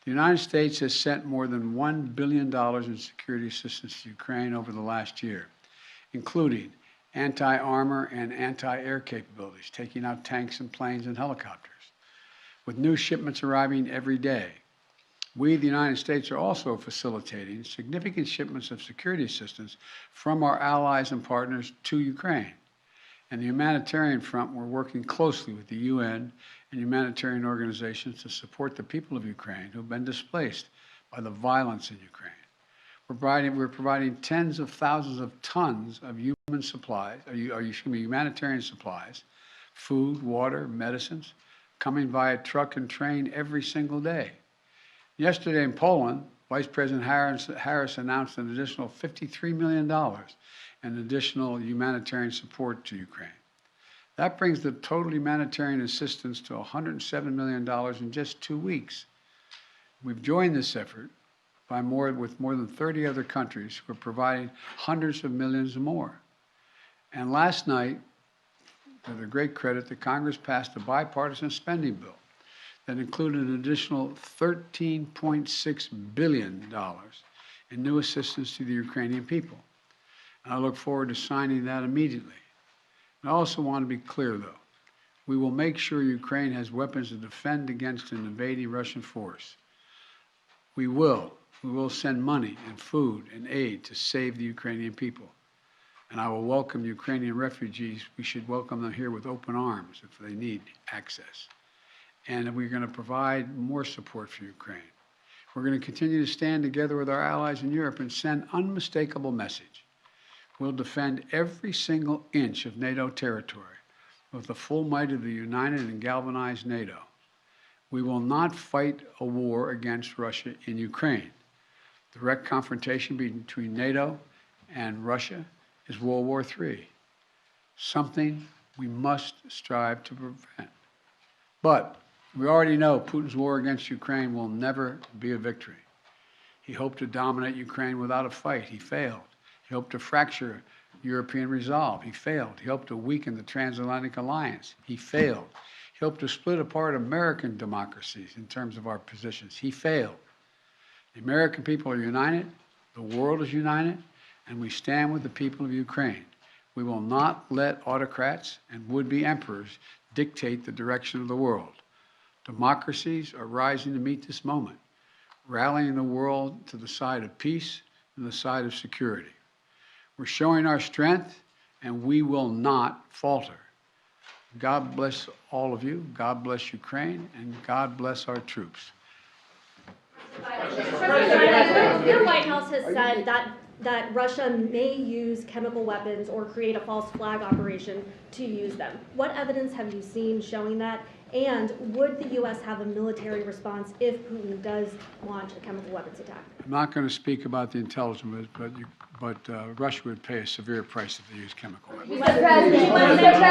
The United States has sent more than $1 billion in security assistance to Ukraine over the last year, including anti-armor and anti-air capabilities, taking out tanks and planes and helicopters, with new shipments arriving every day. We, the United States, are also facilitating significant shipments of security assistance from our allies and partners to Ukraine. And the humanitarian front, we're working closely with the UN and humanitarian organizations to support the people of Ukraine who have been displaced by the violence in Ukraine. We're providing tens of thousands of tons of humanitarian supplies, food, water, medicines, coming via truck and train every single day. Yesterday in Poland, Vice President Harris announced an additional $53 million in additional humanitarian support to Ukraine. That brings the total humanitarian assistance to $107 million in just 2 weeks. We've joined this effort with more than 30 other countries who are providing hundreds of millions more. And last night, to their great credit, the Congress passed a bipartisan spending bill that included an additional $13.6 billion in new assistance to the Ukrainian people. And I look forward to signing that immediately. I also want to be clear, though. We will make sure Ukraine has weapons to defend against an invading Russian force. We will send money and food and aid to save the Ukrainian people. And I will welcome Ukrainian refugees. We should welcome them here with open arms if they need access. And we're going to provide more support for Ukraine. We're going to continue to stand together with our allies in Europe and send unmistakable message. We'll defend every single inch of NATO territory with the full might of the united and galvanized NATO. We will not fight a war against Russia in Ukraine. Direct confrontation between NATO and Russia is World War III, something we must strive to prevent. But we already know Putin's war against Ukraine will never be a victory. He hoped to dominate Ukraine without a fight. He failed. He hoped to fracture European resolve. He failed. He hoped to weaken the transatlantic alliance. He failed. He hoped to split apart American democracies in terms of our positions. He failed. The American people are united. The world is united. And we stand with the people of Ukraine. We will not let autocrats and would-be emperors dictate the direction of the world. Democracies are rising to meet this moment, rallying the world to the side of peace and the side of security. We're showing our strength, and we will not falter. God bless all of you. God bless Ukraine, and God bless our troops. The White House has said that Russia may use chemical weapons or create a false flag operation to use them. What evidence have you seen showing that? And would the U.S. have a military response if Putin does launch a chemical weapons attack? I'm not going to speak about the intelligence, but Russia would pay a severe price if they use chemical weapons.